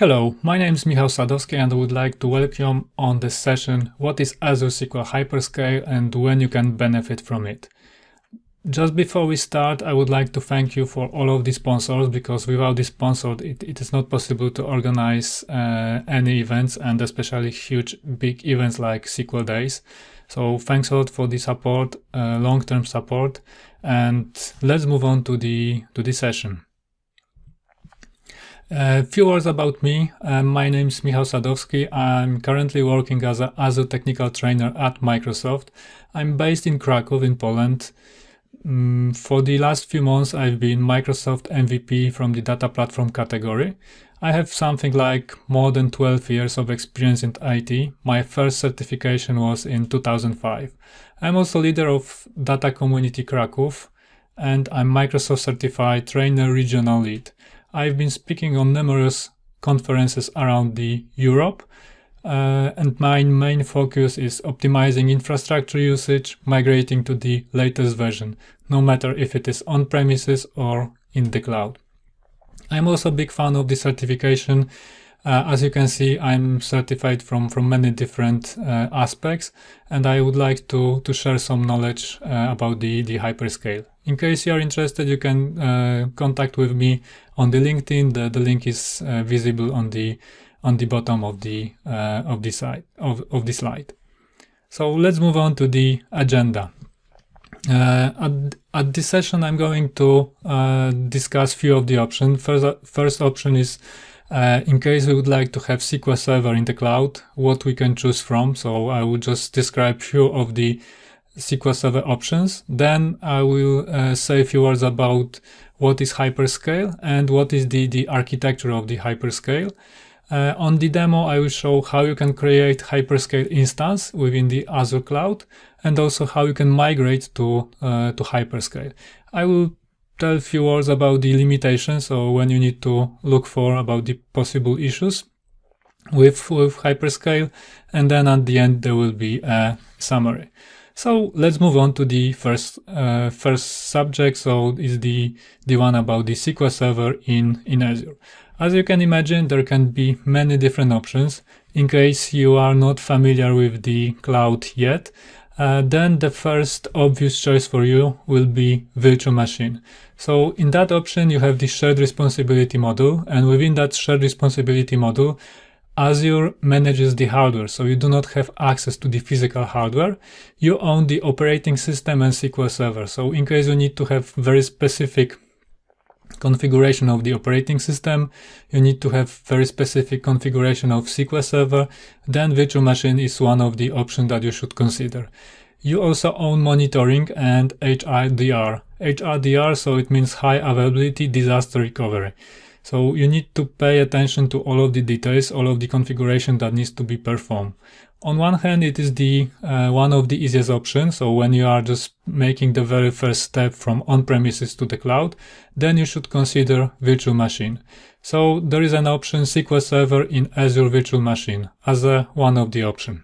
Hello, my name is Michał Sadowski and I would like to welcome you on this session what is Azure SQL Hyperscale and when you can benefit from it. Just before we start, I would like to thank you for all of the sponsors, because without the sponsors it is not possible to organize any events, and especially huge big events like SQL Days. So thanks a lot for the support, long-term support, and let's move on to the session. A few words about me. My name is Michał Sadowski. I'm currently working as an Azure technical trainer at Microsoft. I'm based in Kraków in Poland. For the last few months, I've been Microsoft MVP from the data platform category. I have something like more than 12 years of experience in IT. My first certification was in 2005. I'm also leader of Data Community Kraków, and I'm Microsoft Certified Trainer Regional Lead. I've been speaking on numerous conferences around the Europe, and my main focus is optimizing infrastructure usage, migrating to the latest version, no matter if it is on-premises or in the cloud. I'm also a big fan of the certification. As you can see, I'm certified from many different aspects, and I would like to share some knowledge about the hyperscale. In case you are interested, you can contact with me on the LinkedIn. The link is visible on the bottom of the slide. So let's move on to the agenda. At this session, I'm going to discuss few of the options. First option is in case we would like to have SQL Server in the cloud, what we can choose from. So I will just describe few of the SQL Server options. Then I will say a few words about what is hyperscale and what is the architecture of the hyperscale. On the demo, I will show how you can create hyperscale instance within the Azure cloud, and also how you can migrate to hyperscale. I will tell a few words about the limitations, so when you need to look for about the possible issues with hyperscale, and then at the end there will be a summary. So let's move on to the first subject. So is the one about the SQL Server in Azure. As you can imagine, there can be many different options. In case you are not familiar with the cloud yet, then the first obvious choice for you will be virtual machine. So in that option, you have the shared responsibility model, and within that shared responsibility model, Azure manages the hardware, so you do not have access to the physical hardware. You own the operating system and SQL Server. So in case you need to have very specific configuration of the operating system, you need to have very specific configuration of SQL Server, then virtual machine is one of the options that you should consider. You also own monitoring and HRDR. HRDR, so it means high availability disaster recovery. So you need to pay attention to all of the details, all of the configuration that needs to be performed. On one hand, it is the one of the easiest options. So when you are just making the very first step from on-premises to the cloud, then you should consider virtual machine. So there is an option SQL Server in Azure Virtual Machine as one of the options.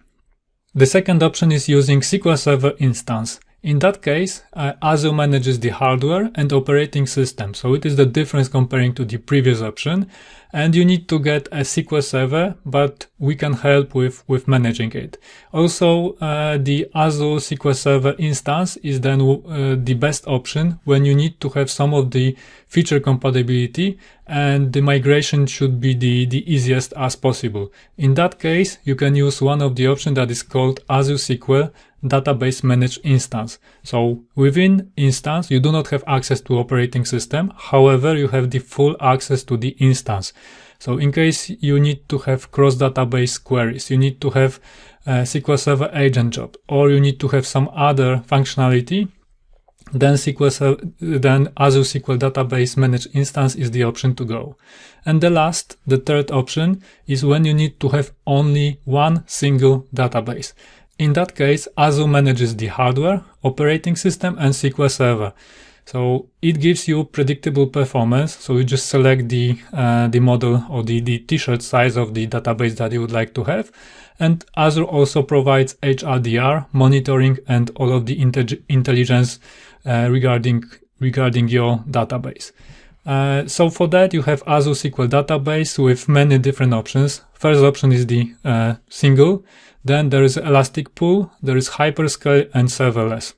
The second option is using SQL Server instance. In that case, Azure manages the hardware and operating system. So it is the difference comparing to the previous option. And you need to get a SQL Server, but we can help with managing it. Also, the Azure SQL Server instance is then the best option when you need to have some of the feature compatibility, and the migration should be the easiest as possible. In that case, you can use one of the options that is called Azure SQL Database Managed Instance. So within instance, you do not have access to operating system. However, you have the full access to the instance. So in case you need to have cross-database queries, you need to have SQL Server agent job, or you need to have some other functionality, then Azure SQL Database Managed Instance is the option to go. And the third option is when you need to have only one single database. In that case, Azure manages the hardware, operating system, and SQL Server. So it gives you predictable performance. So you just select the model or the t-shirt size of the database that you would like to have. And Azure also provides HRDR, monitoring, and all of the intelligence regarding your database. So for that, you have Azure SQL Database with many different options. First option is the single. Then there is Elastic Pool, there is Hyperscale, and Serverless.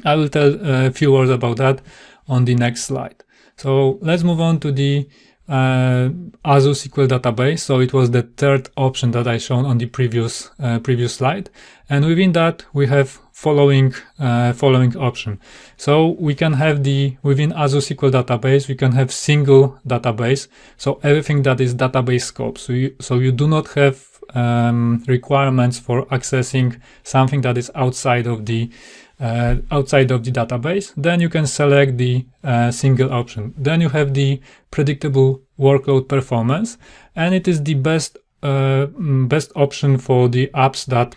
I will tell a few words about that on the next slide. So let's move on to the Azure SQL Database. So it was the third option that I shown on the previous slide, and within that we have following option. So we can have within Azure SQL Database we can have single database. So everything that is database scope. So you do not have requirements for accessing something that is outside of the database. Then you can select the single option. Then you have the predictable workload performance, and it is the best option for the apps that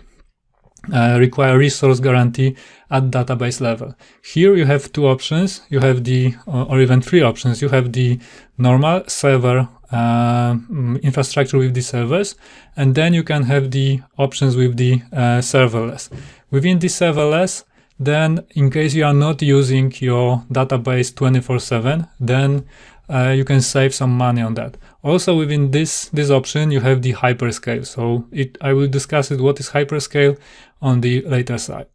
require resource guarantee at database level. Here you have two options. You have or even three options. You have the normal server infrastructure with the servers, and then you can have the options with the serverless. Within the serverless, then in case you are not using your database 24/7, then you can save some money on that. Also within this option, you have the hyperscale. So I will discuss what is hyperscale on the later slide.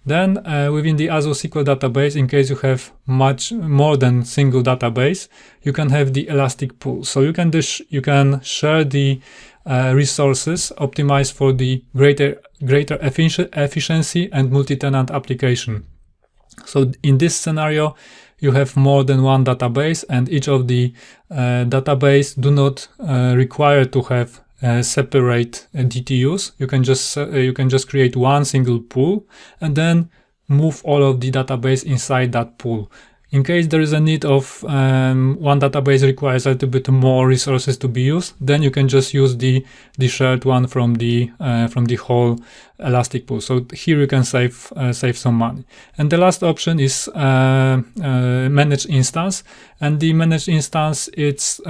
Then within the Azure SQL Database, in case you have much more than single database, you can have the Elastic Pool. So you can share the resources optimized for the greater efficiency and multi-tenant application. So in this scenario, you have more than one database, and each of the database do not require to have separate DTUs. You can just create one single pool and then move all of the database inside that pool. In case there is a need of one database requires a little bit more resources to be used, then you can just use the shared one from the whole Elastic Pool. So here you can save some money. And the last option is managed instance. And the managed instance, it's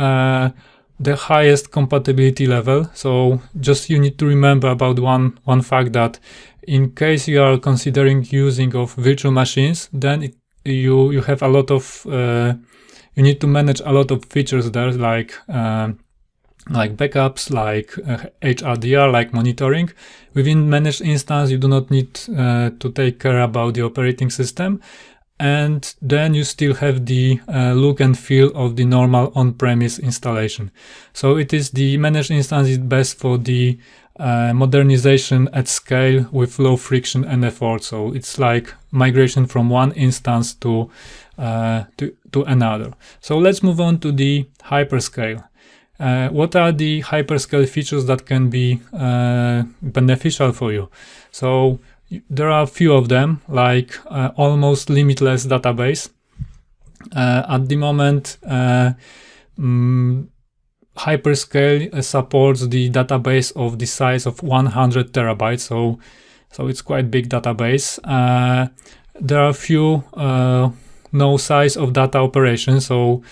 the highest compatibility level. So just you need to remember about one fact, that in case you are considering using of virtual machines, then you have a lot of you need to manage a lot of features there, like backups, like HRDR, like monitoring. Within managed instance, you do not need to take care about the operating system, and then you still have the look and feel of the normal on-premise installation. So it is the managed instance is best for the modernization at scale with low friction and effort. So it's like migration from one instance to another. So let's move on to the hyperscale. What are the hyperscale features that can be beneficial for you? So there are a few of them, like almost limitless database. At the moment, hyperscale supports the database of the size of 100 terabytes, so it's quite big database. There are a few no size of data operations, so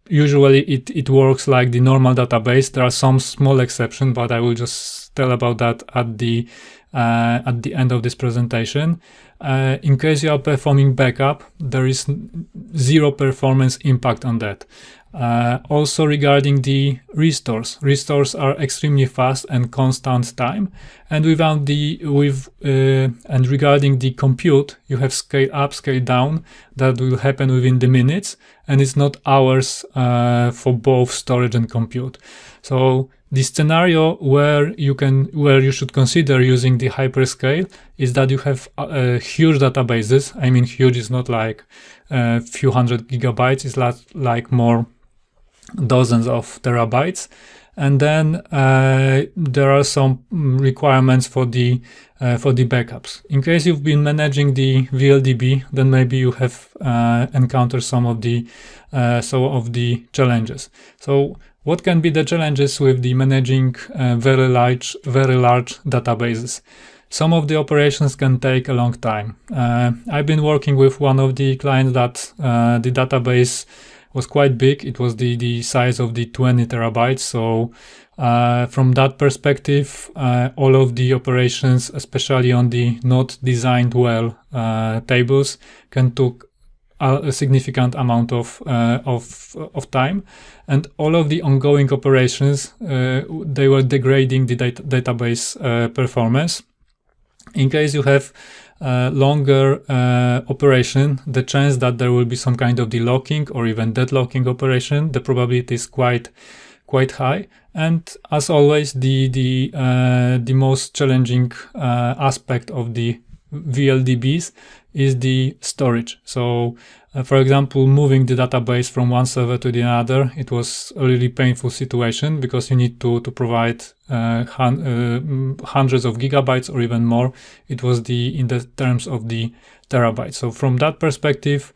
usually it works like the normal database. There are some small exceptions, but I will just tell about that at the end of this presentation. In case you are performing backup, there is zero performance impact on that. Also regarding the restores are extremely fast and constant time, and and regarding the compute, you have scale up, scale down that will happen within the minutes, and it's not hours for both storage and compute. So the scenario where you should consider using the hyperscale is that you have huge databases. I mean, huge is not like a few hundred gigabytes, it's like more dozens of terabytes. And then there are some requirements for the backups. In case you've been managing the VLDB, then maybe you have encountered some of the challenges. So what can be the challenges with the managing very large databases? Some of the operations can take a long time. I've been working with one of the clients that the database was quite big. It was the size of the 20 terabytes. So from that perspective, all of the operations, especially on the not designed well tables, can a significant amount of time, and all of the ongoing operations they were degrading the database performance. In case you have longer operation, the chance that there will be some kind of delocking or even deadlocking operation, the probability is quite high. And as always, the most challenging aspect of the VLDBs is the storage. So for example, moving the database from one server to the other, it was a really painful situation because you need to provide hundreds of gigabytes or even more. It was in the terms of the terabytes. So from that perspective,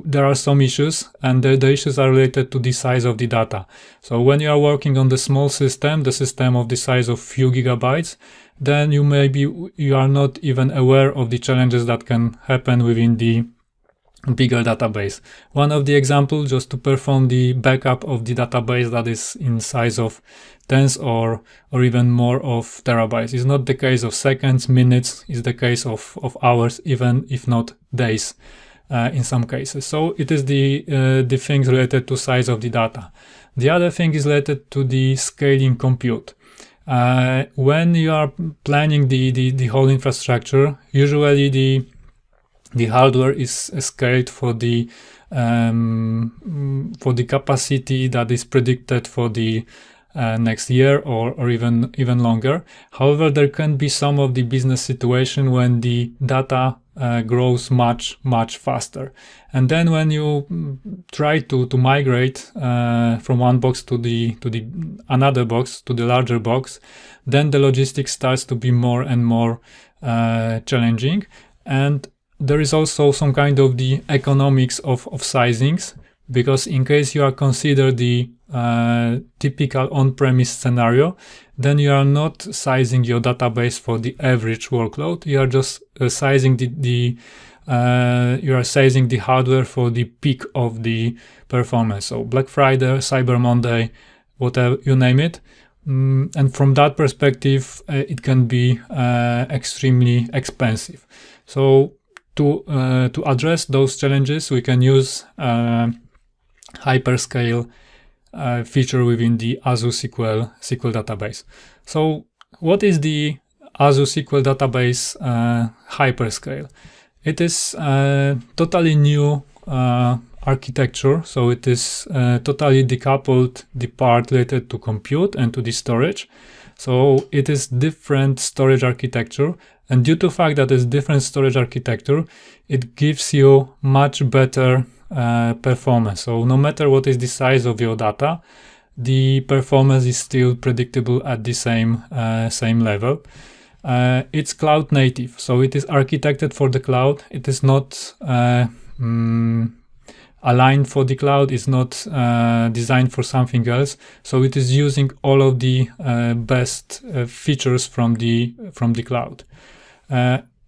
there are some issues, and the issues are related to the size of the data. So when you are working on the small system, the system of the size of few gigabytes, then you are not even aware of the challenges that can happen within the bigger database. One of the examples, just to perform the backup of the database that is in size of tens or even more of terabytes. It's not the case of seconds, minutes, it's the case of hours, even if not days. In some cases. So it is the things related to size of the data. The other thing is related to the scaling compute. When you are planning the whole infrastructure, usually the hardware is scaled for the capacity that is predicted for the next year or even longer. However, there can be some of the business situation when the data grows much faster, and then when you try to migrate from one box to the another box, to the larger box, then the logistics starts to be more and more challenging. And there is also some kind of the economics of sizings, because in case you are considered the typical on-premise scenario, then you are not sizing your database for the average workload. You are just sizing the hardware for the peak of the performance. So Black Friday, Cyber Monday, whatever you name it. And from that perspective, it can be extremely expensive. So to address those challenges, we can use Hyperscale feature within the Azure SQL Database. So what is the Azure SQL Database Hyperscale? It is a totally new architecture. So it is totally decoupled the part related to compute and to the storage. So it is different storage architecture. And due to the fact that it's different storage architecture, it gives you much better performance. So no matter what is the size of your data, the performance is still predictable at the same level. It's cloud native, so it is architected for the cloud. It is not aligned for the cloud. It's not designed for something else. So it is using all of the best features from the cloud.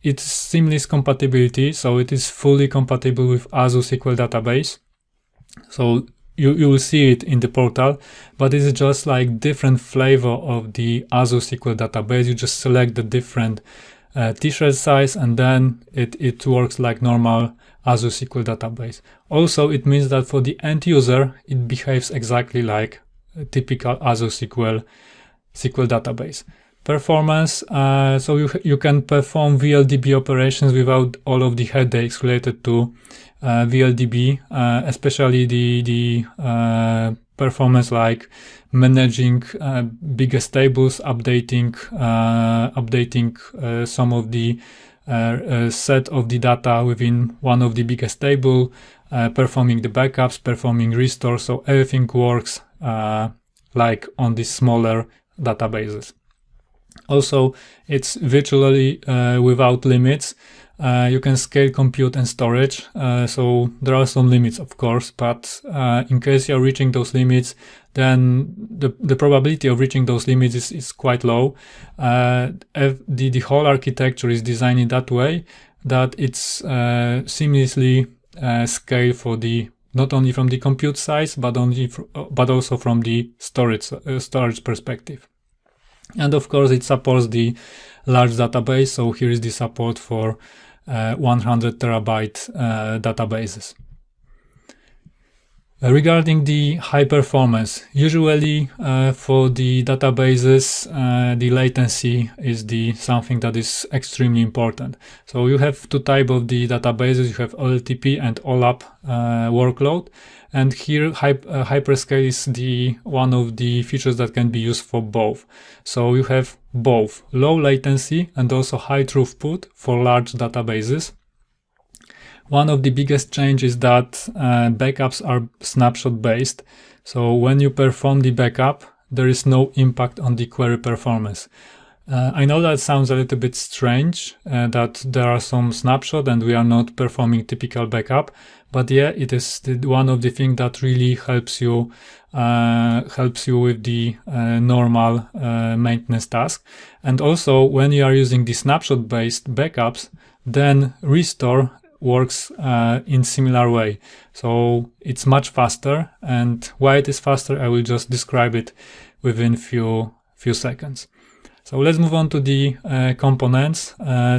It's seamless compatibility, so it is fully compatible with Azure SQL Database. So you will see it in the portal, but it's just like different flavor of the Azure SQL Database. You just select the different t-shirt size, and then it works like normal Azure SQL Database. Also, it means that for the end user, it behaves exactly like a typical Azure SQL Database. Performance, so you can perform VLDB operations without all of the headaches related to VLDB, especially the performance like managing biggest tables, updating some of the set of the data within one of the biggest table, performing the backups, performing restore. So everything works like on these smaller databases. Also, it's virtually without limits. You can scale compute and storage. So there are some limits, of course, but in case you're reaching those limits, then the probability of reaching those limits is quite low. The whole architecture is designed in that way that it's seamlessly scaled for the not only from the compute size, but also from the storage perspective. And of course, it supports the large database. So here is the support for 100 terabyte databases. Regarding the high performance, usually for the databases, the latency is something that is extremely important. So you have two types of the databases. You have OLTP and OLAP workload, and here Hyperscale is one of the features that can be used for both. So you have both low latency and also high throughput for large databases. One of the biggest changes is that backups are snapshot based. So when you perform the backup, there is no impact on the query performance. I know that sounds a little bit strange, that there are some snapshot and we are not performing typical backup, but yeah, it is one of the things that really helps you with the normal maintenance task. And also when you are using the snapshot based backups, then restore works in similar way. So it's much faster, and why it is faster, I will just describe it within few seconds. So let's move on to the components.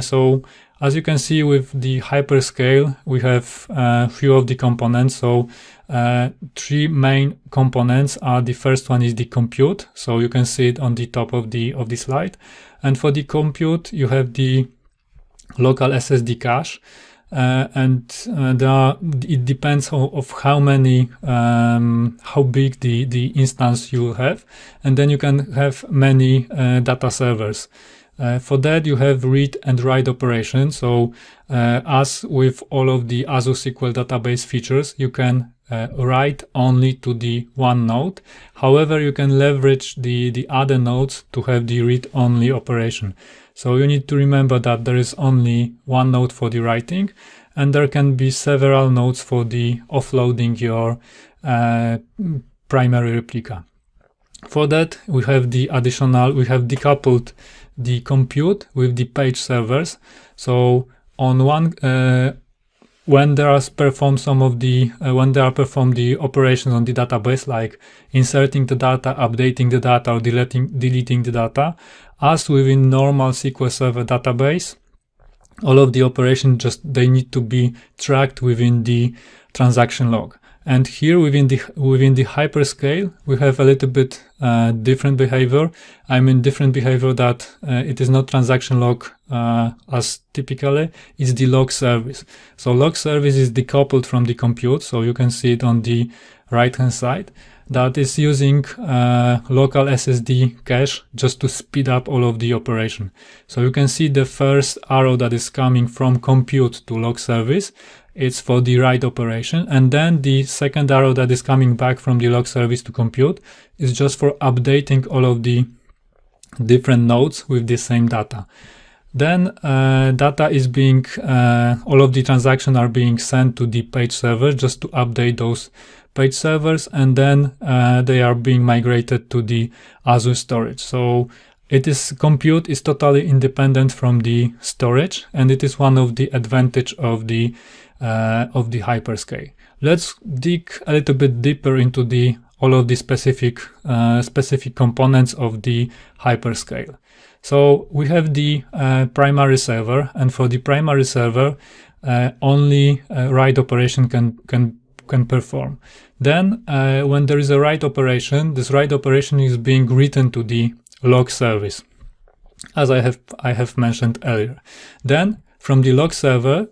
So as you can see with the Hyperscale, we have a few of the components. So three main components are: the first one is the compute. So you can see it on the top of the slide. And for the compute, you have the local SSD cache. It depends of how many, how big the instance you have, and then you can have many data servers. For that, you have read and write operations. So, as with all of the Azure SQL Database features, you can write only to the one node. However, you can leverage the other nodes to have the read-only operation. So you need to remember that there is only one node for the writing, and there can be several nodes for the offloading your primary replica. For that, we have decoupled the compute with the page servers. So on one, when there are performed the operations on the database, like inserting the data, updating the data, or deleting the data, as within normal SQL Server database, all of the operations they need to be tracked within the transaction log. And here within the Hyperscale, we have a little bit different behavior. I mean different behavior that it is not transaction log as typically, it's the log service. So log service is decoupled from the compute. So you can see it on the right hand side. That is using local SSD cache just to speed up all of the operation. So you can see the first arrow that is coming from compute to log service. It's for the write operation. And then the second arrow that is coming back from the log service to compute is just for updating all of the different nodes with the same data. Then data is all of the transactions are being sent to the page server just to update those page servers, and then they are being migrated to the Azure storage. So compute is totally independent from the storage, and it is one of the advantage of the Hyperscale. Let's dig a little bit deeper into all of the specific components of the Hyperscale. So we have the primary server, and for the primary server, only write operation can perform. Then when there is a write operation, this write operation is being written to the log service, as I have mentioned earlier. Then from the log server,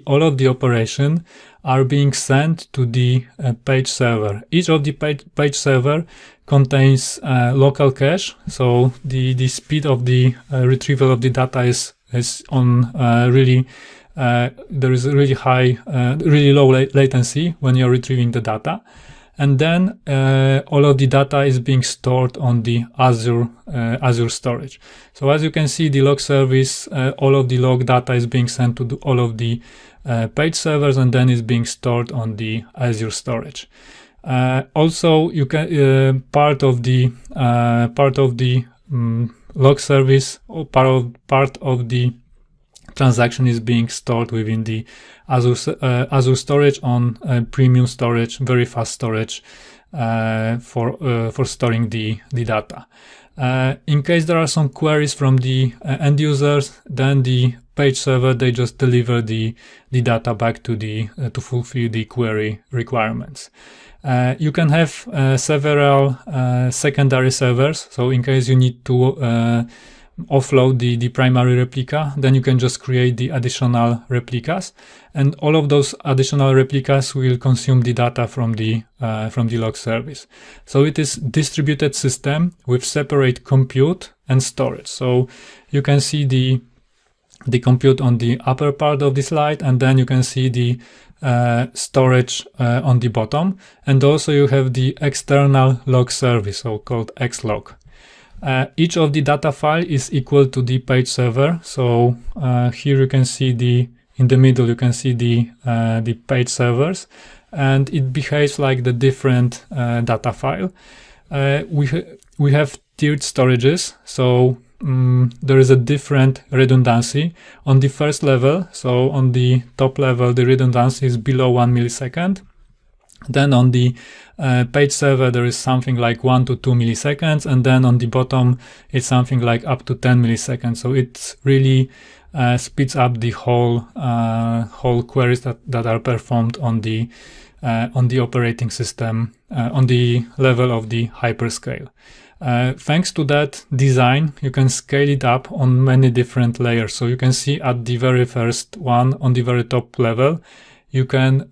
all of the operation are being sent to the page server. Each of the page server contains local cache, so the speed of the retrieval of the data is on really there is a really high, really low latency when you're retrieving the data. And then all of the data is being stored on the Azure storage. So as you can see, the log service, all of the log data is being sent to all of the page servers, and then is being stored on the Azure storage. Also, you can part of the log service, or part of the transaction is being stored within the Azure storage on premium storage, very fast storage for storing the data. In case there are some queries from the end users, then the page server, they just deliver the data back to to fulfill the query requirements. You can have several secondary servers. So in case you need to offload the primary replica, then you can just create the additional replicas, and all of those additional replicas will consume the data from the log service. So it is distributed system with separate compute and storage. So you can see the compute on the upper part of the slide, and then you can see the storage on the bottom, and also you have the external log service, so called xlog. Each of the data file is equal to the page server. So here you can see in the middle you can see the page servers, and it behaves like the different data file. We have tiered storages, so there is a different redundancy on the first level. So on the top level the redundancy is below 1 millisecond. Then on the page server there is something like 1 to 2 milliseconds, and then on the bottom it's something like up to 10 milliseconds. So it really speeds up the whole queries that are performed on the operating system on the level of the hyperscale. Thanks to that design, you can scale it up on many different layers. So you can see at the very first one, on the very top level, you can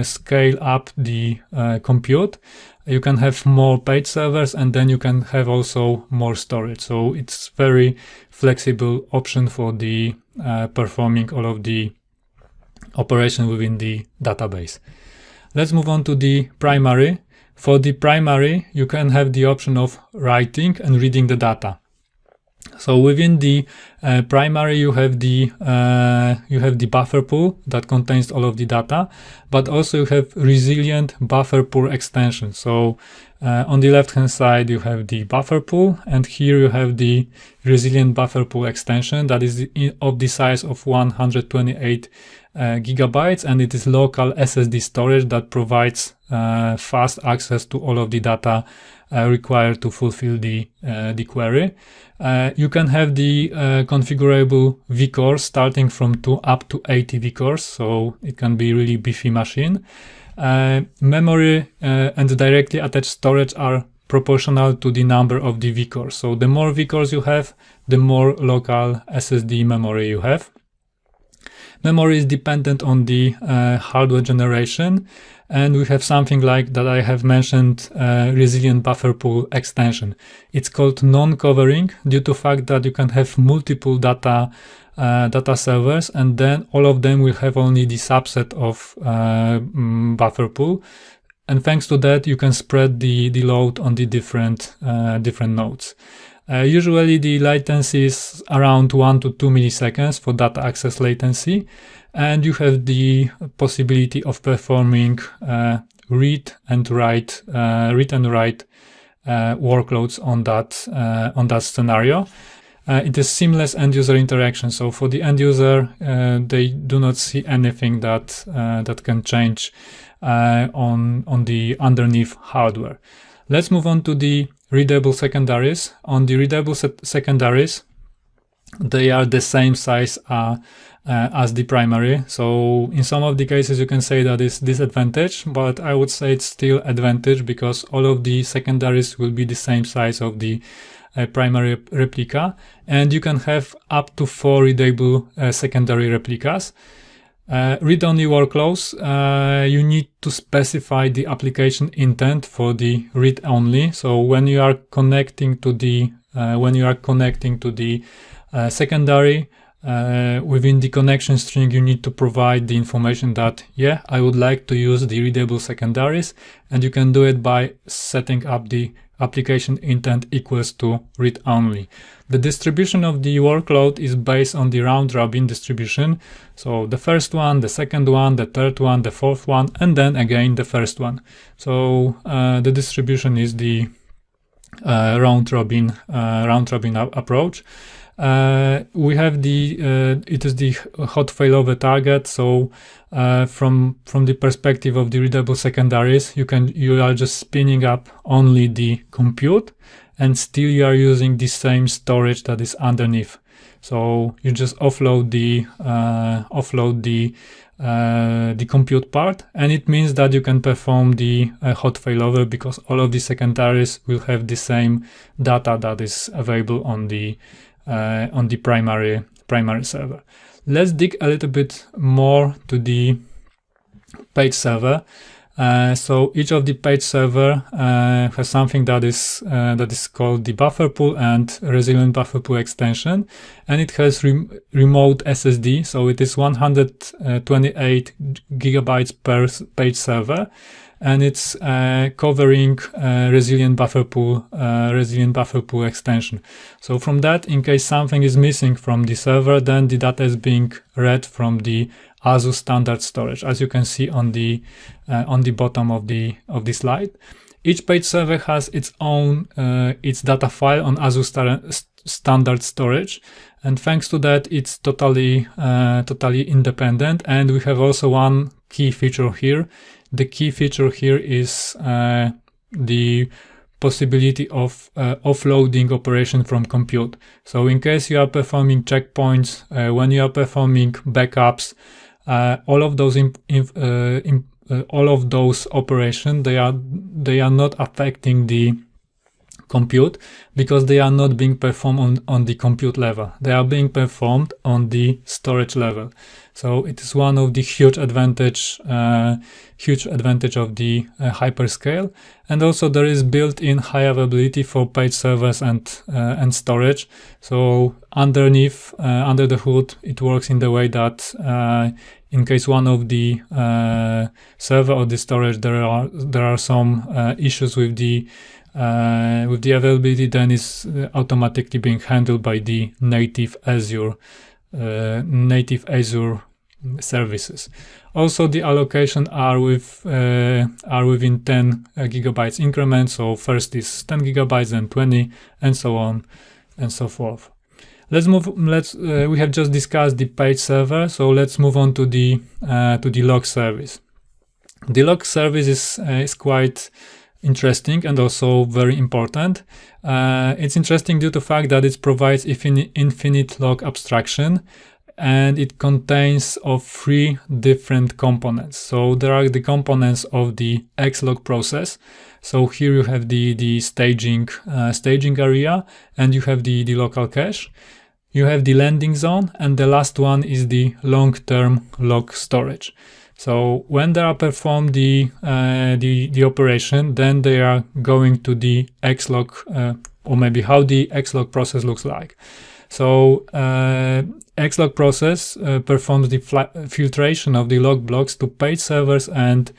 scale up the compute. You can have more page servers, and then you can have also more storage. So it's very flexible option for the performing all of the operation within the database. Let's move on to the primary. For the primary, you can have the option of writing and reading the data. So within the primary, you have the buffer pool that contains all of the data, but also you have resilient buffer pool extension. So on the left-hand side, you have the buffer pool, and here you have the resilient buffer pool extension that is of the size of 128 gigabytes, and it is local SSD storage that provides fast access to all of the data required to fulfill the query. You can have the configurable vCores starting from 2 up to 80 vCores, so it can be really beefy machine. Memory and directly attached storage are proportional to the number of the vCores. So the more vCores you have, the more local SSD memory you have. Memory is dependent on the hardware generation, and we have something like that I have mentioned, resilient buffer pool extension. It's called non-covering due to the fact that you can have multiple data servers, and then all of them will have only the subset of buffer pool. And thanks to that, you can spread the load on the different nodes. Usually the latency is around 1 to 2 milliseconds for data access latency, and you have the possibility of performing read and write workloads on that scenario. It is seamless end user interaction. So for the end user, they do not see anything that can change on the underneath hardware. Let's move on to the readable secondaries. On the readable secondaries, they are the same size as the primary. So in some of the cases you can say that is disadvantage, but I would say it's still advantage because all of the secondaries will be the same size of the primary replica, and you can have up to 4 readable secondary replicas. Read-only workloads, you need to specify the application intent for the read-only. So when you are connecting to the secondary, within the connection string, you need to provide the information that, yeah, I would like to use the readable secondaries, and you can do it by setting up the application intent equals to read only. The distribution of the workload is based on the round robin distribution. So the first one, the second one, the third one, the fourth one, and then again the first one. So the distribution is the round robin approach. We have it is the hot failover target. So from the perspective of the readable secondaries, you are just spinning up only the compute, and still you are using the same storage that is underneath. So you just offload the compute part, and it means that you can perform the hot failover because all of the secondaries will have the same data that is available on the primary server. Let's dig a little bit more to the page server. So each of the page server has something that is called the buffer pool and resilient buffer pool extension, and it has remote SSD. So it is 128 gigabytes per page server, and it's covering resilient buffer pool extension. So from that, in case something is missing from the server, then the data is being read from the Azure standard storage, as you can see on the bottom of the slide. Each page server has its own its data file on Azure standard storage, and thanks to that, it's totally independent. And we have also one key feature here. The key feature here is the possibility of offloading operation from compute. So in case you are performing checkpoints, when you are performing backups, all of those operations, they are not affecting the compute because they are not being performed on the compute level. They are being performed on the storage level. So it is one of the huge advantage of the hyperscale. And also there is built-in high availability for page servers and storage. So under the hood, it works in the way that in case one of the server or the storage there are some issues with the availability, then it's automatically being handled by the native Azure services. Also, the allocation are within 10 gigabytes increments. So first is 10 gigabytes, then 20, and so on and so forth. We have just discussed the page server, so let's move on to the log service. The log service is quite interesting and also very important. It's interesting due to the fact that it provides infinite log abstraction, and it contains of 3 different components. So there are the components of the xlog process. So here you have the staging area, and you have the local cache. You have the landing zone, and the last one is the long-term log storage. So when they are performed the operation, then they are going to the xlog, or maybe how the xlog process looks like. So xlog process performs the filtration of the log blocks to page servers and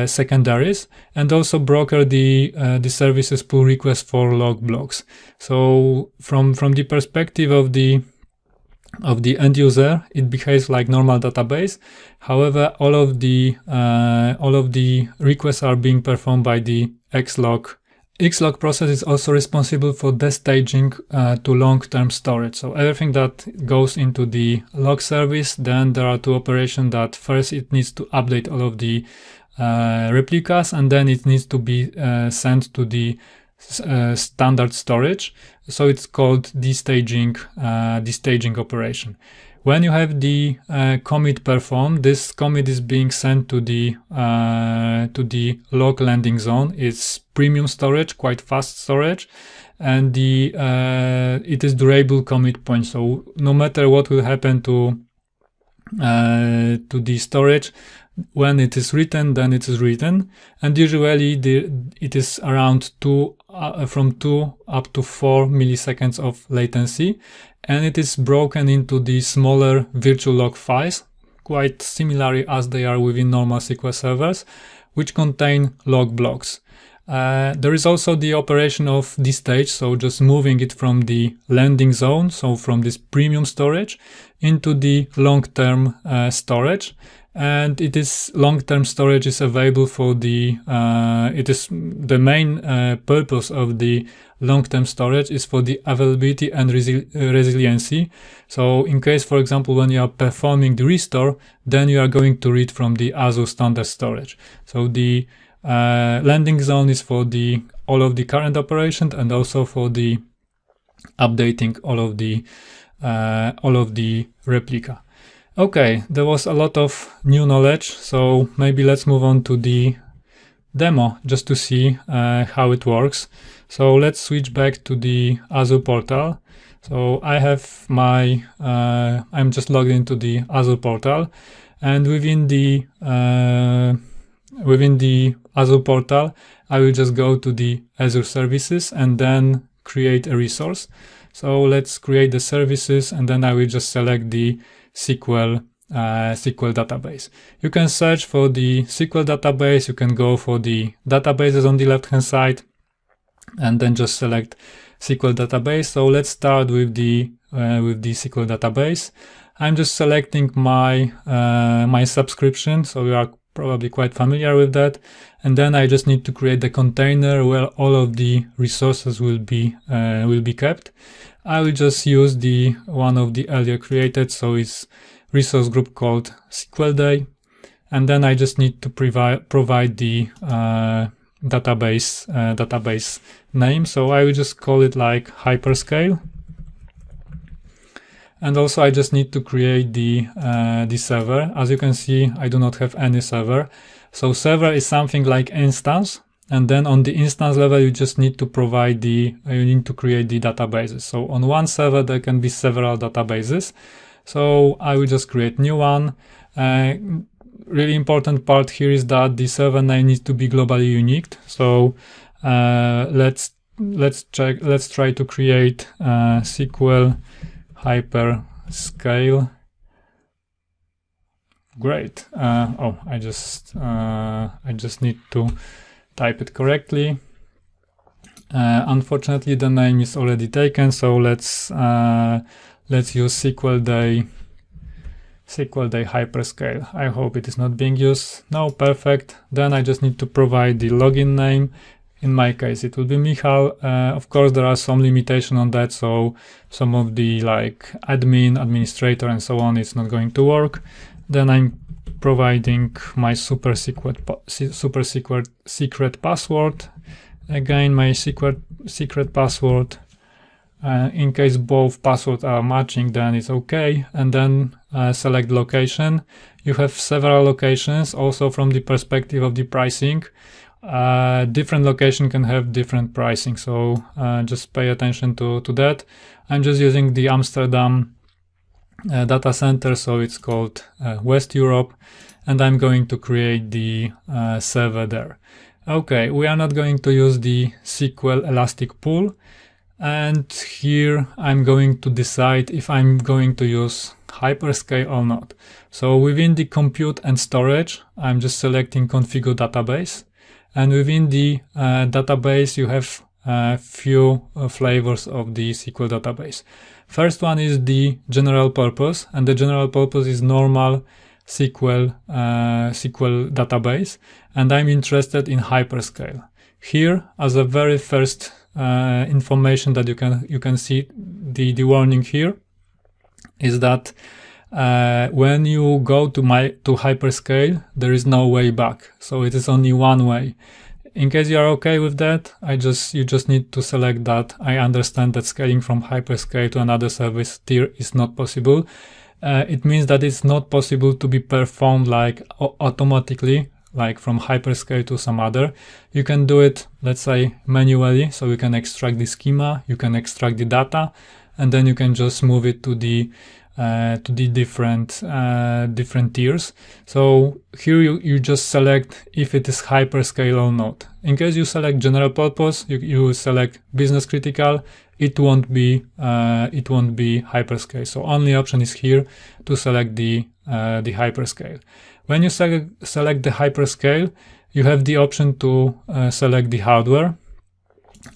secondaries, and also broker the services pull request for log blocks. So from the perspective of the end user, it behaves like normal database. However, all of the requests are being performed by the xlog. Xlog process is also responsible for destaging to long-term storage. So everything that goes into the log service, then there are 2 operations. That first it needs to update all of the replicas, and then it needs to be sent to the standard storage. So it's called destaging operation. When you have the commit performed, this commit is being sent to the log landing zone. It's premium storage, quite fast storage, and it is durable commit point. So no matter what will happen to the storage, when it is written, then it is written, and usually it is around from 2 up to 4 milliseconds of latency, and it is broken into the smaller virtual log files, quite similarly as they are within normal SQL servers, which contain log blocks. There is also the operation of destage, so just moving it from the landing zone, so from this premium storage, into the long-term storage. And it is long-term storage is available for the main purpose of the long-term storage is for the availability and resiliency. So in case, for example, when you are performing the restore, then you are going to read from the Azure standard storage. So the landing zone is for all of the current operations, and also for the updating all of the replica. Okay, there was a lot of new knowledge, so maybe let's move on to the demo just to see how it works. So let's switch back to the Azure portal. So I have my, I'm just logged into the Azure portal, and within the Azure portal, I will just go to the Azure services and then create a resource. So let's create the services, and then I will just select the SQL database. You can search for the SQL database. You can go for the databases on the left hand side, and then just select SQL database. So let's start with the SQL database. I'm just selecting my my subscription, so you are probably quite familiar with that. And then I just need to create the container where all of the resources will be kept. I will just use the one of the earlier created, so it's resource group called SQL Day, and then I just need to provide the database name. So I will just call it like Hyperscale, and also I just need to create the server. As you can see, I do not have any server. So server is something like instance, and then on the instance level, you just need to provide you need to create the databases. So on one server, there can be several databases. So I will just create new one. Really important part here is that the server name needs to be globally unique. So let's try to create SQL Hyperscale. Great. Oh, I just need to type it correctly. Unfortunately, the name is already taken. So let's use SQL Day Hyperscale. I hope it is not being used. No, perfect. Then I just need to provide the login name. In my case, it will be Michał. Of course, there are some limitations on that. So some of the like administrator and so on, it's not going to work. Then I'm providing my super secret password. Again, my secret password. In case both passwords are matching, then it's okay. And then select location. You have several locations. Also, from the perspective of the pricing, different location can have different pricing. So just pay attention to that. I'm just using the Amsterdam data center, so it's called West Europe, and I'm going to create the server there. Okay, we are not going to use the SQL Elastic Pool, and here I'm going to decide if I'm going to use Hyperscale or not. So within the compute and storage, I'm just selecting configure database, and within the database you have a few flavors of the SQL database. First one is the general purpose, and the general purpose is normal SQL database, and I'm interested in Hyperscale. Here, as a very first information that you can see, the warning here is that when you go to Hyperscale, there is no way back. So it is only one way. In case you are okay with that, you just need to select that. I understand that scaling from Hyperscale to another service tier is not possible. It means that it's not possible to be performed like automatically, like from Hyperscale to some other. You can do it, let's say, manually. So you can extract the schema, you can extract the data, and then you can just move it to the different tiers. So here you just select if it is Hyperscale or not. In case you select general purpose, you select business critical, it won't be Hyperscale. So only option is here to select the Hyperscale. When you select the Hyperscale, you have the option to select the hardware.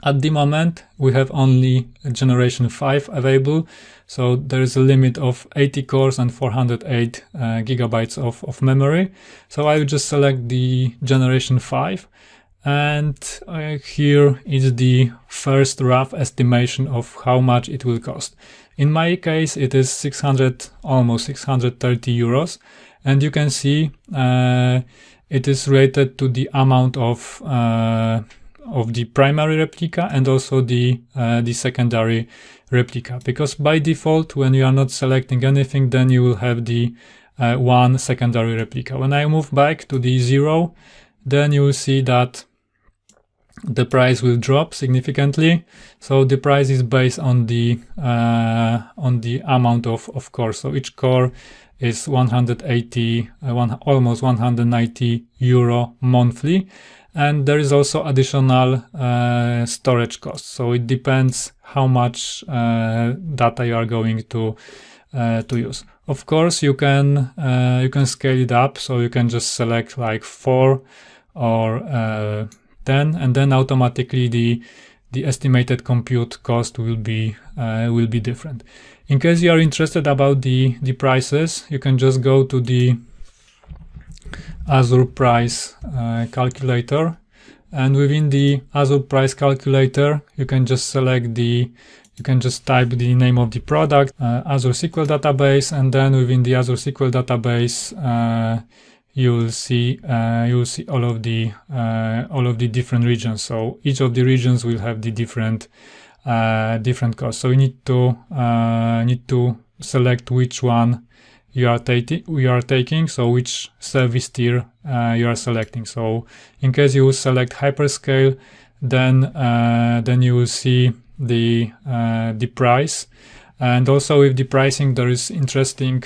At the moment, we have only generation 5 available, so there is a limit of 80 cores and 408 gigabytes of memory. So I will just select the generation 5, and here is the first rough estimation of how much it will cost. In my case, it is almost 630 euros, and you can see it is rated to the amount of the primary replica and also the secondary replica, because by default, when you are not selecting anything, then you will have the one secondary replica. When I move back to the 0, then you will see that the price will drop significantly. So the price is based on the amount of cores. So each core is 180, almost 190 euro monthly. And there is also additional storage costs. So it depends how much data you are going to use. Of course, you can scale it up. So you can just select like 4 or 10, and then automatically the estimated compute cost will be different. In case you are interested about the prices, you can just go to the Azure price calculator, and within the Azure price calculator, you can just type the name of the product, Azure SQL Database, and then within the Azure SQL Database, you will see all of the different regions. So each of the regions will have the different costs. So you need to select which one you are taking. So which service tier you are selecting. So in case you select Hyperscale, then you will see the price. And also with the pricing, there is interesting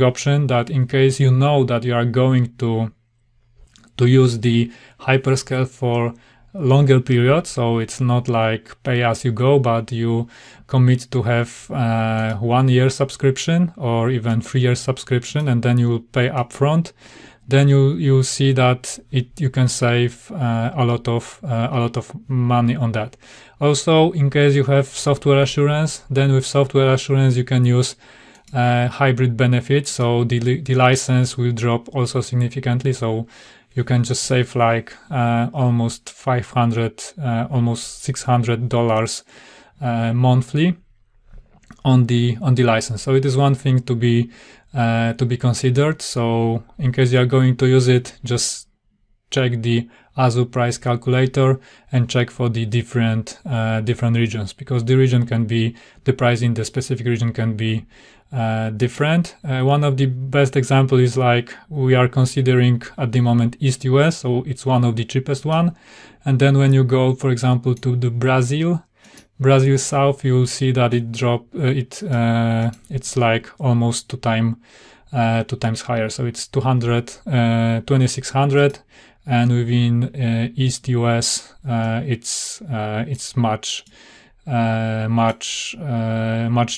option that in case you know that you are going to use the Hyperscale for longer period, so it's not like pay as you go, but you commit to have 1 year subscription or even 3 year subscription, and then you will pay upfront. Then you see that you can save a lot of money on that. Also, in case you have software assurance, then with software assurance you can use hybrid benefits. So the license will drop also significantly. So you can just save like almost $500, almost $600 monthly on the license. So it is one thing to be considered. So in case you are going to use it, just check the Azure price calculator and check for the different regions, because the price in the specific region can be different. One of the best example is like we are considering at the moment East US, so it's one of the cheapest one. And then when you go, for example, to the Brazil South, you will see that it dropped. It's like almost two times higher. So it's 2600, and within East US, it's much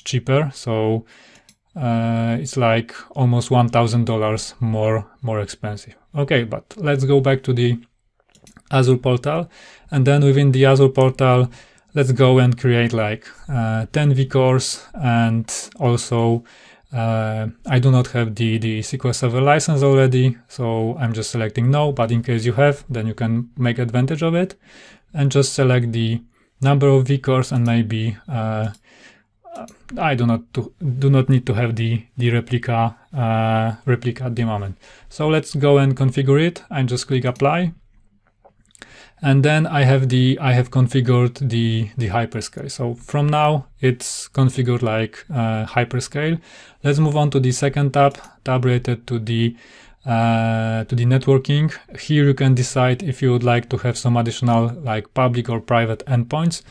cheaper. So it's like almost $1,000 more expensive. Okay, but let's go back to the Azure portal, and then within the Azure portal, let's go and create like 10 vCores, and also I do not have the SQL Server license already, so I'm just selecting no, but in case you have, then you can make advantage of it and just select the number of vCores, and maybe I do not need to have the replica at the moment. So let's go and configure it, and just click apply. And then I have configured the hyperscale. So from now it's configured like hyperscale. Let's move on to the second tab related to the networking. Here you can decide if you would like to have some additional like public or private endpoints.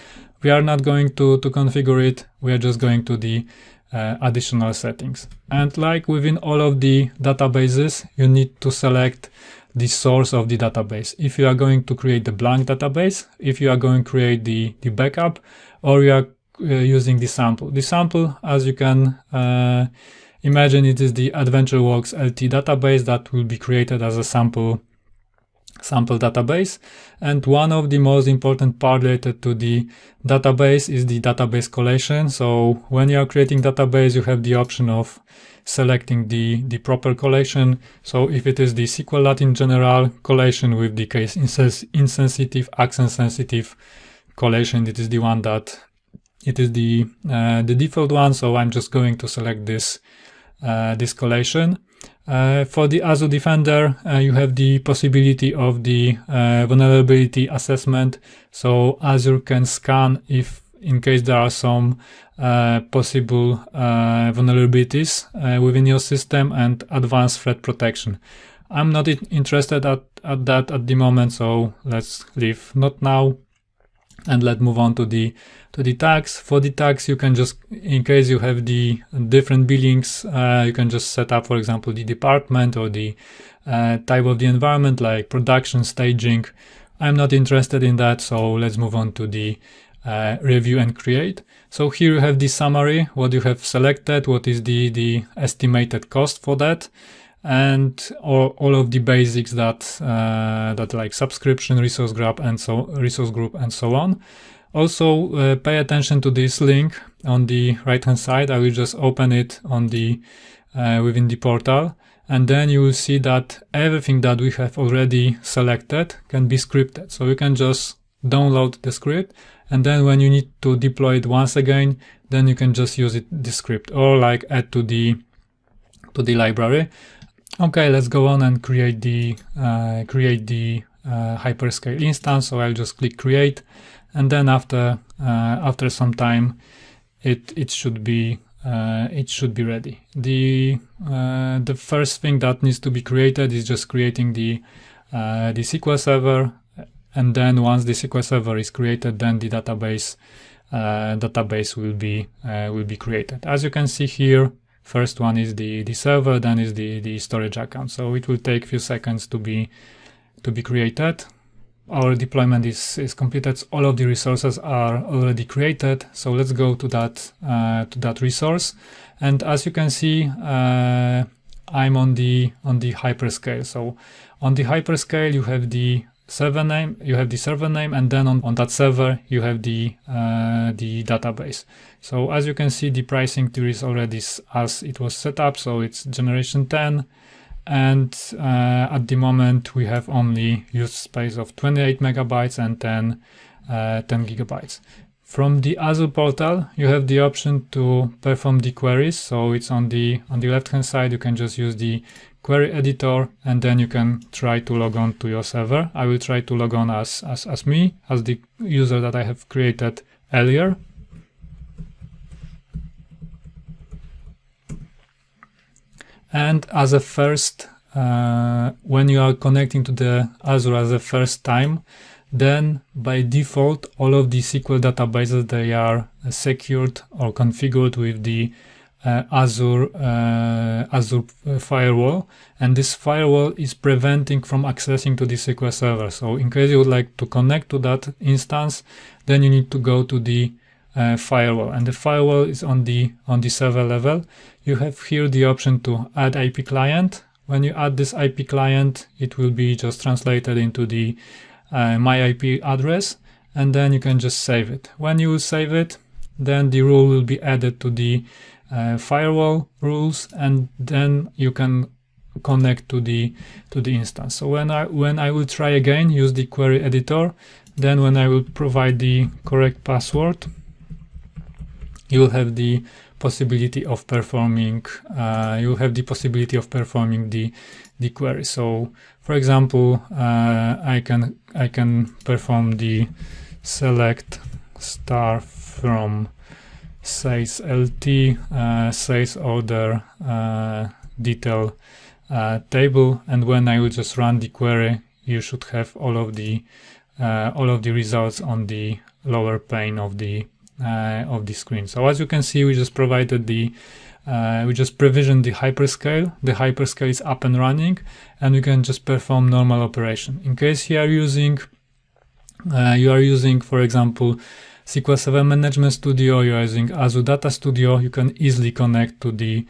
We are not going to configure it. We are just going to the additional settings. And like within all of the databases, you need to select the source of the database. If you are going to create the blank database, if you are going to create the backup, or you are using the sample. The sample, as you can imagine, it is the AdventureWorks LT database that will be created as a sample database. And one of the most important part related to the database is the database collation. So when you are creating database, you have the option of selecting the proper collation. So if it is the SQLite general collation with the case insensitive, access sensitive collation, it is the one that it is the default one. So I'm just going to select this collation. For the Azure Defender, you have the possibility of the vulnerability assessment. So Azure can scan if in case there are some possible vulnerabilities within your system, and advanced threat protection. I'm not interested at that at the moment, so let's leave not now, and let's move on to the tags. For the tags, you can just, in case you have the different billings, you can just set up, for example, the department or the type of the environment, like production, staging. I'm not interested in that, so let's move on to the review and create. So here you have the summary, what you have selected, what is the estimated cost for that, and all of the basics that like subscription, resource group, and so on. Also, pay attention to this link on the right hand side. I will just open it on the within the portal, and then you will see that everything that we have already selected can be scripted. So you can just download the script, and then when you need to deploy it once again, then you can just use the script, or like add to the library. Okay, let's go on and create the hyperscale instance. So I'll just click create, and then after some time, it should be ready. The first thing that needs to be created is just creating the SQL server, and then once the SQL server is created, then the database will be created. As you can see here, first one is the server, then is the storage account. So it will take a few seconds to be created. Our deployment is completed. All of the resources are already created. So let's go to that resource. And as you can see, I'm on the hyperscale. So on the hyperscale, you have the server name, and then on that server you have the database. So as you can see, the pricing tier is already as it was set up, so it's generation 10, and at the moment we have only used space of 28 megabytes and 10 gigabytes. From the Azure portal, you have the option to perform the queries. So it's on the left hand side. You can just use the query editor, and then you can try to log on to your server. I will try to log on as me, as the user that I have created earlier. And as a first, when you are connecting to the Azure as a first time, then by default, all of the SQL databases, they are secured or configured with the Azure firewall, and this firewall is preventing from accessing to the SQL server. So in case you would like to connect to that instance, then you need to go to the firewall, and the firewall is on the server level. You have here the option to add IP client. When you add this IP client, it will be just translated into the my IP address, and then you can just save it. When you save it, then the rule will be added to the firewall rules, and then you can connect to the instance. So when I will try again, use the query editor, then when I will provide the correct password, you will have the possibility of performing the query. So for example, I can perform the select star from sales LT sales order detail table, and when I will just run the query, you should have all of the results on the lower pane of the screen. So as you can see, we just provided we just provisioned the hyperscale. The hyperscale is up and running, and we can just perform normal operation. In case you are using, for example, SQL Server Management Studio, you are using Azure Data Studio, you can easily connect to the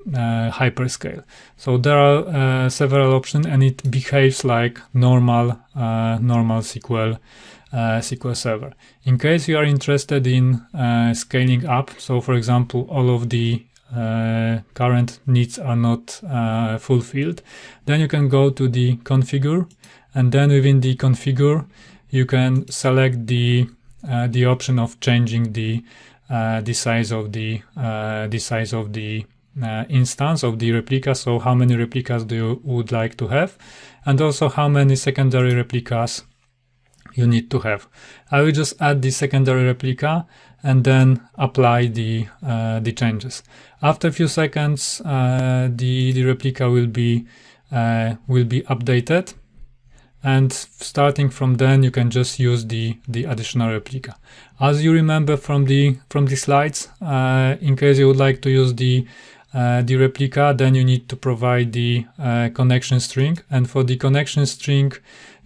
hyperscale. So there are several options, and it behaves like normal SQL server. In case you are interested in scaling up, so for example, all of the current needs are not fulfilled, then you can go to the configure, and then within the configure, you can select the option of changing the size of the instance of the replica, so how many replicas do you would like to have, and also how many secondary replicas you need to have. I will just add the secondary replica and then apply the changes. After a few seconds, the replica will be updated, and starting from then you can just use the additional replica. As you remember from the slides, in case you would like to use the replica, then you need to provide the connection string, and for the connection string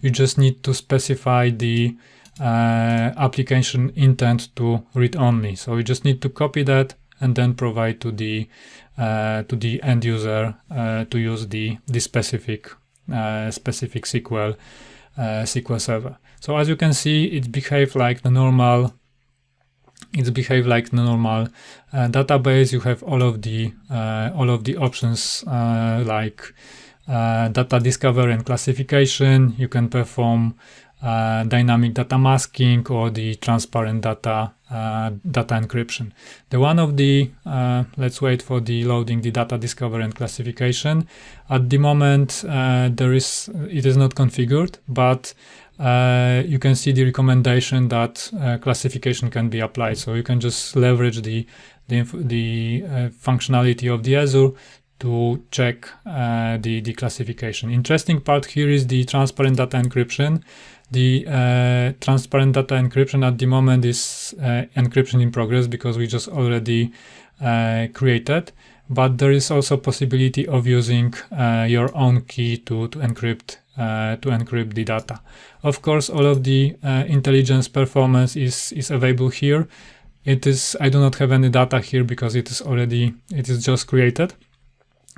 you just need to specify the application intent to read only. So you just need to copy that and then provide to the end user to use the specific SQL server. So as you can see, it behaves like the normal. Database. You have all of the options like data discovery and classification. You can perform dynamic data masking or the transparent data encryption. Let's wait for the loading the data discovery and classification. At the moment, it is not configured, but you can see the recommendation that classification can be applied. So you can just leverage the functionality of the Azure to check the classification. Interesting part here is the transparent data encryption. The transparent data encryption at the moment is encryption in progress because we just already created, but there is also possibility of using your own key to encrypt the data. Of course, all of the intelligence performance is available here. I do not have any data here because it is just created,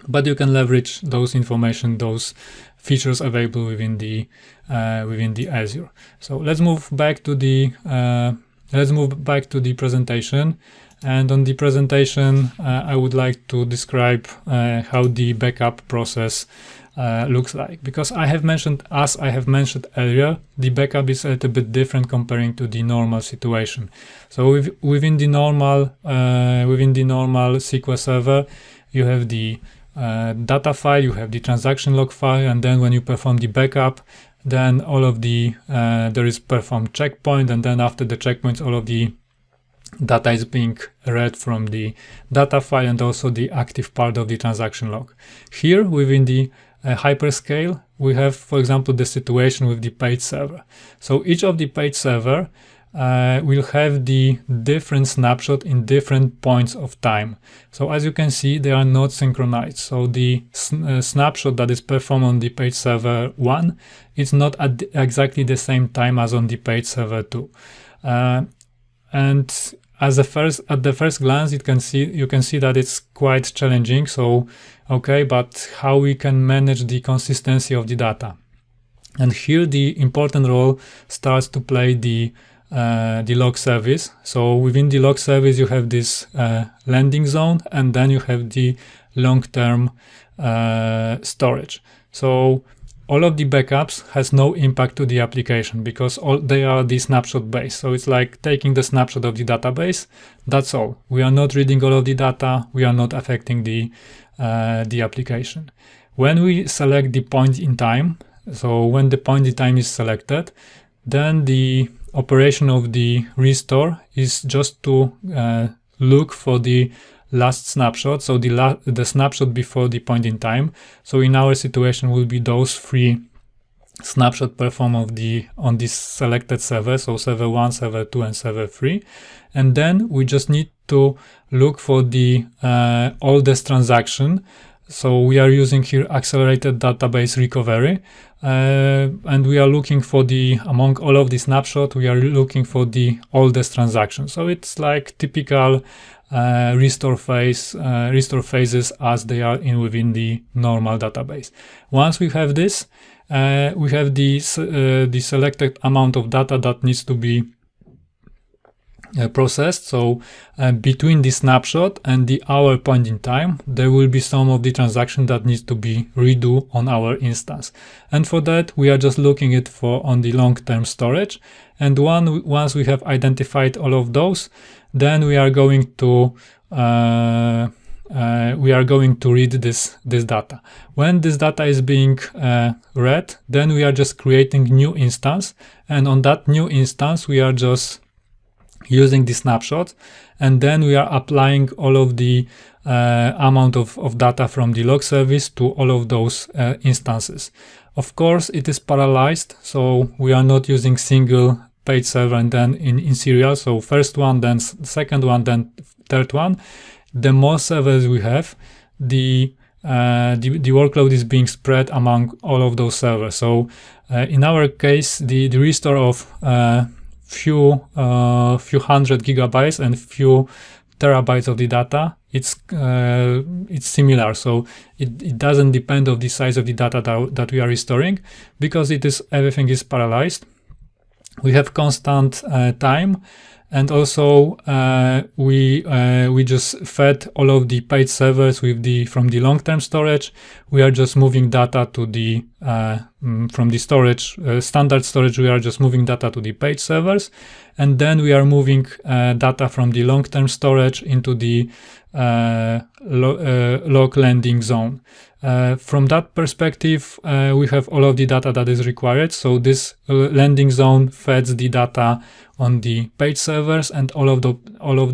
but you can leverage those features available within the Azure. So let's move back to the presentation. And on the presentation, I would like to describe how the backup process looks like, because as I have mentioned earlier, the backup is a little bit different comparing to the normal situation. So within the normal SQL server, you have the data file, you have the transaction log file, and then when you perform the backup, then all of there is performed checkpoint, and then after the checkpoints, all of the data is being read from the data file and also the active part of the transaction log. Here within the Hyperscale, we have, for example, the situation with the page server. So each of the page server will have the different snapshot in different points of time. So as you can see, they are not synchronized. So the snapshot that is performed on the page server 1 is not at exactly the same time as on the page server 2. And at the first glance, you can see that it's quite challenging. So, okay, but how we can manage the consistency of the data? And here the important role starts to play the log service. So within the log service, you have this landing zone, and then you have the long-term storage. So all of the backups has no impact to the application because they are the snapshot based. So it's like taking the snapshot of the database. That's all. We are not reading all of the data. We are not affecting the application. When we select the point in time, so when the point in time is selected, then the operation of the restore is just to look for the last snapshot, so the snapshot before the point in time. So in our situation will be those 3 snapshot performed on this selected server, so server 1, server 2, and server 3. And then we just need to look for the oldest transaction. So we are using here accelerated database recovery, and we are looking for among all of the snapshot, we are looking for the oldest transaction. So it's like typical restore phases as they are within the normal database. Once we have this, we have the selected amount of data that needs to be processed. So between the snapshot and the hour point in time, there will be some of the transaction that needs to be redo on our instance. And for that, we are just looking it on the long-term storage. And once we have identified all of those, then we are going to going to read this data. When this data is being read, then we are just creating new instance, and on that new instance we are just using the snapshot, and then we are applying all of the amount of data from the log service to all of those instances. Of course, it is parallelized, so we are not using single page server and then in serial. So first one, then second one, then third one. The more servers we have, the workload is being spread among all of those servers. So in our case, the restore of few hundred gigabytes and few terabytes of the data, it's similar. So it doesn't depend on the size of the data that we are restoring, because everything is parallelized. We have constant time, and also we just fed all of the page servers from the long-term storage. We are just moving data to the from the storage standard storage. We are just moving data to the page servers, and then we are moving data from the long-term storage into the log landing zone. From that perspective, we have all of the data that is required. So this landing zone feeds the data on the page servers, and all of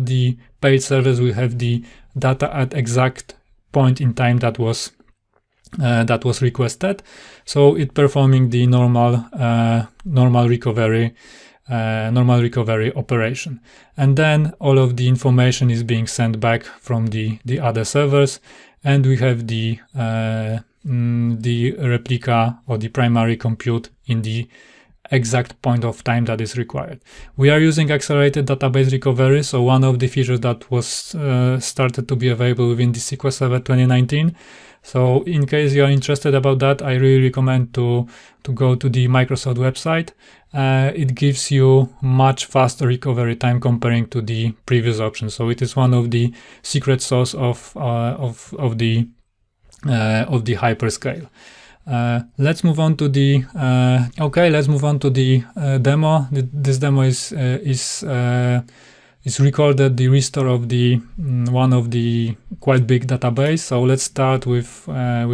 the page servers will have the data at exact point in time that was requested. So it performing the normal recovery operation, and then all of the information is being sent back from the other servers, and we have the replica or the primary compute in the exact point of time that is required. We are using accelerated database recovery, so one of the features that was started to be available within the SQL Server 2019. So in case you are interested about that, I really recommend to go to the Microsoft website. It gives you much faster recovery time comparing to the previous option. So it is one of the secret sauce of the hyperscale. Let's move on to the demo. This demo is recorded the restore of the one of the quite big database. So let's start with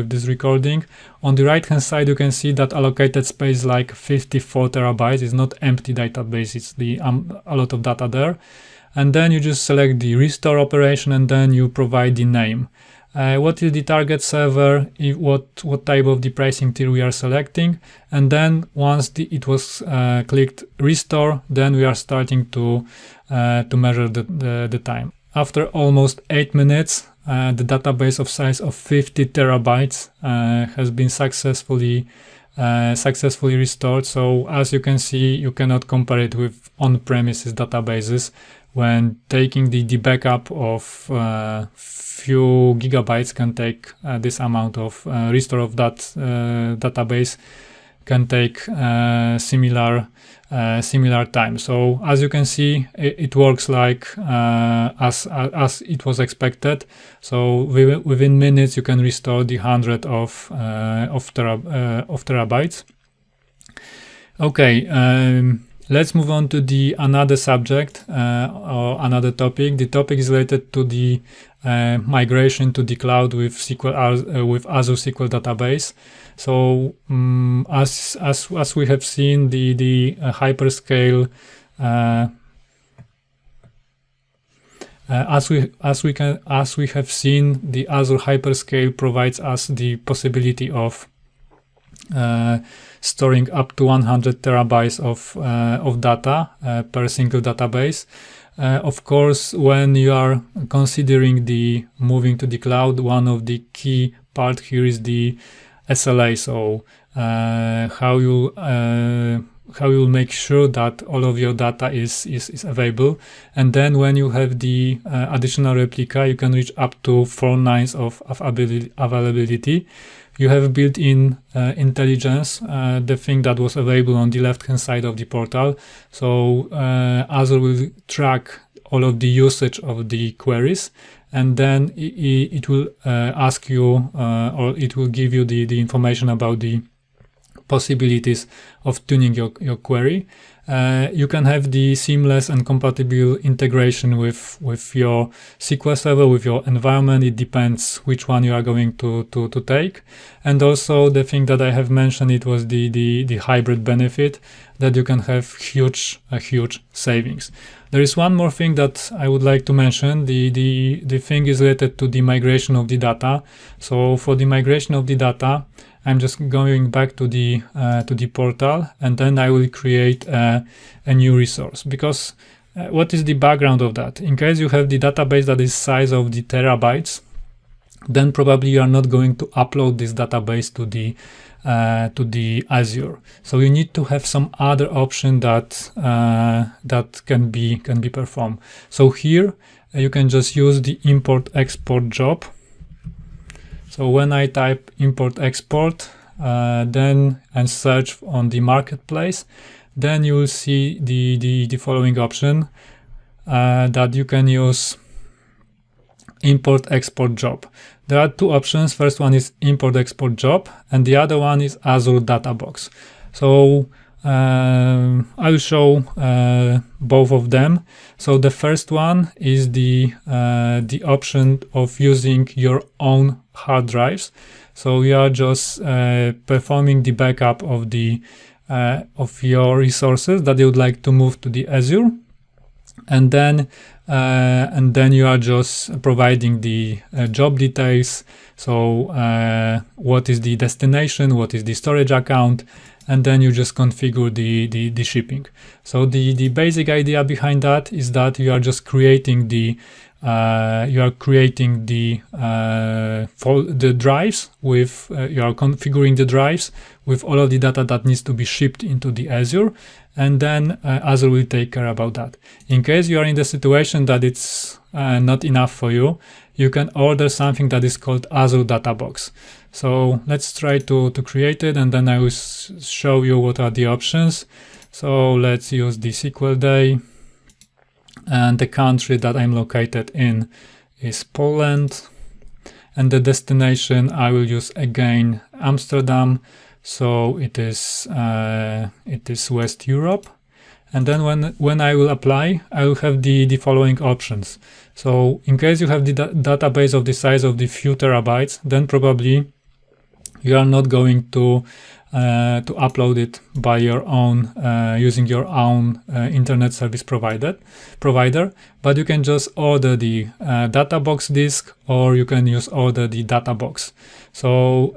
this recording. On the right hand side, you can see that allocated space like 54 terabytes is not empty database. It's a lot of data there. And then you just select the restore operation, and then you provide the name. What is the target server, what type of the pricing tier we are selecting, and then once it was clicked restore, then we are starting to measure the time. After almost 8 minutes, the database of size of 50 terabytes has been successfully restored. So as you can see, you cannot compare it with on-premises databases. When taking the backup of few gigabytes can take this amount of restore of that database can take similar time. So as you can see, it works like as it was expected. So within minutes you can restore the hundred of terabytes. Okay. Let's move on to another subject or another topic. The topic is related to the migration to the cloud with Azure SQL Database. So as we have seen, the hyperscale as we have seen, the Azure Hyperscale provides us the possibility of storing up to 100 terabytes of data per single database. Of course, when you are considering the moving to the cloud, one of the key part here is the SLA. So how you'll make sure that all of your data is available. And then when you have the additional replica, you can reach up to 4 nines of availability. You have built-in intelligence, the thing that was available on the left-hand side of the portal. So Azure will track all of the usage of the queries, and then it will ask you or it will give you the information about the possibilities of tuning your query. You can have the seamless and compatible integration with your SQL Server, with your environment. It depends which one you are going to take. And also the thing that I have mentioned, it was the hybrid benefit, that you can have huge savings. There is one more thing that I would like to mention. The thing is related to the migration of the data. So for the migration of the data, I'm just going back to the portal, and then I will create a new resource. Because what is the background of that? In case you have the database that is size of the terabytes, then probably you are not going to upload this database to the Azure. So you need to have some other option that can be performed. So here you can just use the import export job. So when I type import export, then and search on the marketplace, then you will see the following option, that you can use import export job. There are two options. First one is import export job, and the other one is Azure Data Box. So I'll show both of them. So the first one is the option of using your own hard drives. So you are just performing the backup of your resources that you would like to move to the Azure, and then you are just providing the job details. So what is the destination, what is the storage account, and then you just configure the shipping. So the basic idea behind that is that you are just creating the drives with you are configuring the drives with all of the data that needs to be shipped into the Azure, and then Azure will take care about that. In case you are in the situation that it's not enough for you, you can order something that is called Azure Data Box. So let's try to create it, and then I will show you what are the options. So let's use the SQL Day, and the country that I'm located in is Poland, and the destination I will use again Amsterdam. So it is West Europe. And then when I will apply, I will have the following options. So in case you have the database of the size of the few terabytes, then probably you are not going to upload it by your own using your own internet service provider, but you can just order the data box disk, or you can order the data box. So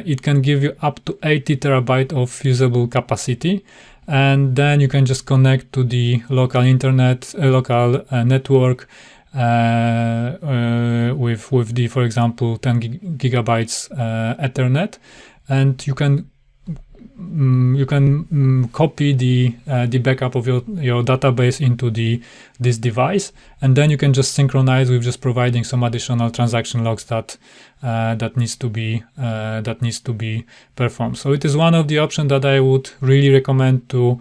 it can give you up to 80 terabyte of usable capacity, and then you can just connect to the local internet, local network with the, for example, 10 gigabytes Ethernet, and you can copy the backup of your database into this device, and then you can just synchronize with just providing some additional transaction logs that needs to be performed. So it is one of the options that I would really recommend to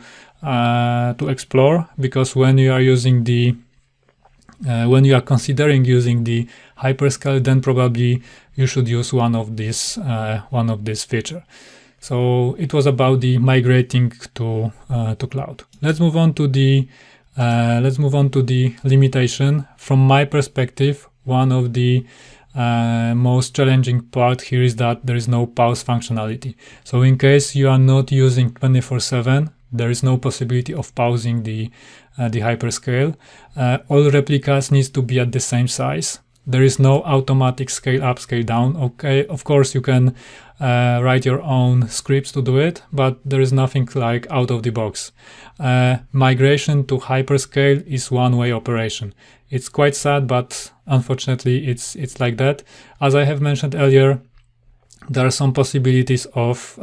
explore, because when you are considering using the hyperscale, then probably you should use one of these feature. So it was about the migrating to cloud. Let's move on to the limitation. From my perspective, one of the most challenging part here is that there is no pause functionality. So in case you are not using 24/7, there is no possibility of pausing the hyperscale. All replicas needs to be at the same size. There is no automatic scale up, scale down. Okay, of course you can write your own scripts to do it, but there is nothing like out of the box. Migration to hyperscale is one-way operation. It's quite sad, but unfortunately it's like that. As I have mentioned earlier, there are some possibilities of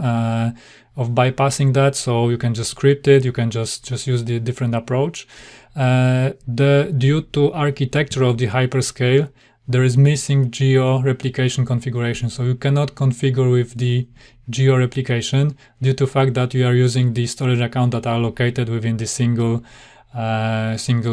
bypassing that, so you can just script it, you can just use the different approach. Due to architecture of the hyperscale, there is missing geo replication configuration, so you cannot configure with the geo replication due to the fact that you are using the storage account that are located within the single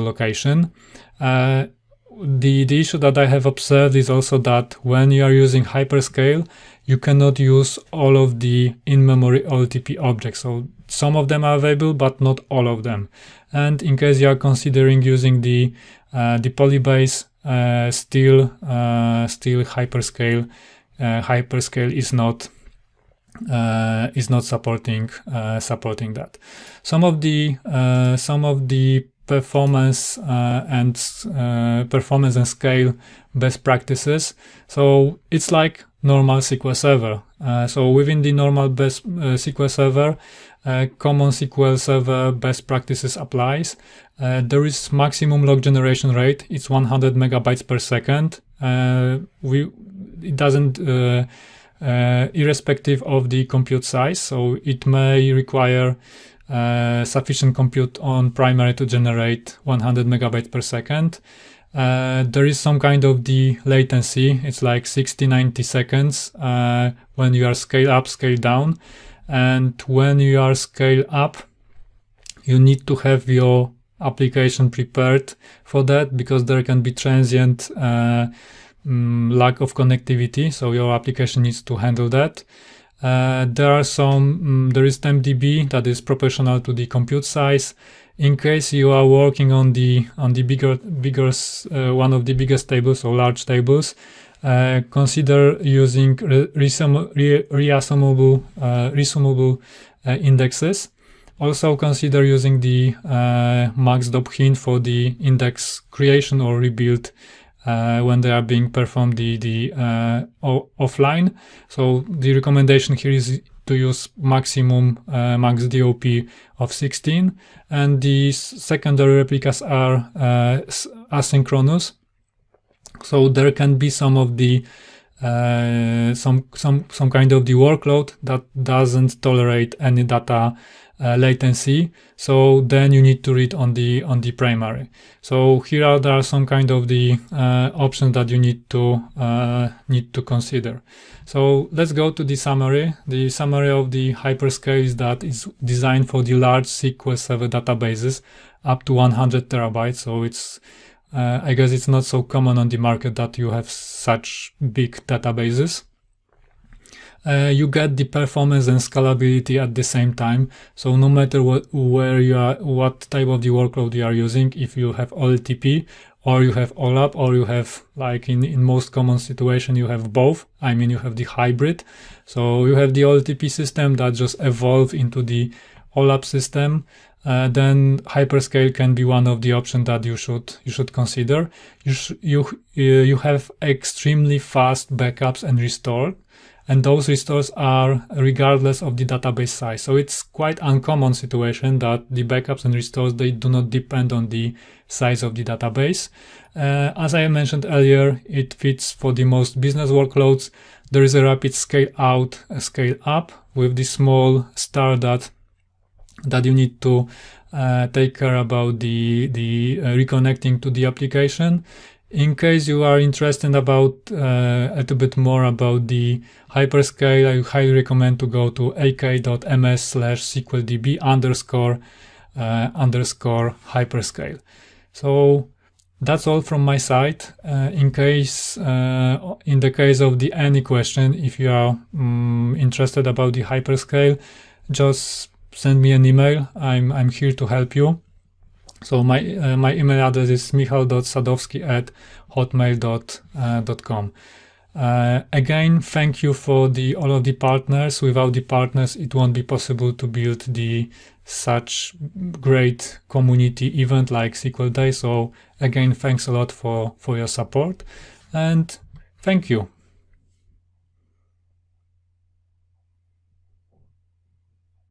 location. The issue that I have observed is also that when you are using hyperscale, you cannot use all of the in-memory OLTP objects. So some of them are available, but not all of them. And in case you are considering using the Polybase, still Hyperscale is not supporting that. Some of the performance and scale best practices. So it's like normal SQL Server. So within the normal best SQL Server, common SQL Server best practices applies. There is maximum log generation rate. It's 100 megabytes per second. It doesn't irrespective of the compute size. So it may require sufficient compute on primary to generate 100 megabytes per second. There is some kind of the latency. It's like 60-90 seconds when you are scale up, scale down. And when you are scale up, you need to have your application prepared for that, because there can be transient lack of connectivity. So your application needs to handle that. There is TempDB that is proportional to the compute size. In case you are working on the bigger one of the biggest tables or large tables, consider using resumable indexes. Also consider using the max.hint for the index creation or rebuild when they are being performed offline. So the recommendation here is to use maximum max DOP of 16, and the secondary replicas are asynchronous. So there can be some of the some kind of the workload that doesn't tolerate any data latency. So then you need to read on the primary. So here there are some kind of the options that you need to consider. So let's go to the summary. The summary of the Hyperscale is that it's designed for the large SQL Server databases up to 100 terabytes. So it's I guess it's not so common on the market that you have such big databases. You get the performance and scalability at the same time. So no matter what type of the workload you are using, if you have OLTP or you have OLAP, or you have, like in most common situation, you have both. I mean, you have the hybrid. So you have the OLTP system that just evolve into the OLAP system. Then Hyperscale can be one of the options that you should consider. You have extremely fast backups and restore, and those restores are regardless of the database size. So it's quite uncommon situation that the backups and restores, they do not depend on the size of the database. As I mentioned earlier, it fits for the most business workloads. There is a rapid scale out, scale up with the small star that you need to take care about the reconnecting to the application. In case you are interested about a little bit more about the Hyperscale, I highly recommend to go to ak.ms/SQLDB_hyperscale. So that's all from my side. In the case of any question, if you are interested about the Hyperscale, just send me an email. I'm here to help you. So my email address is michał.sadowski@hotmail.com. Again, thank you for all of the partners. Without the partners, it won't be possible to build such great community event like SQL Day. So again, thanks a lot for your support, and thank you.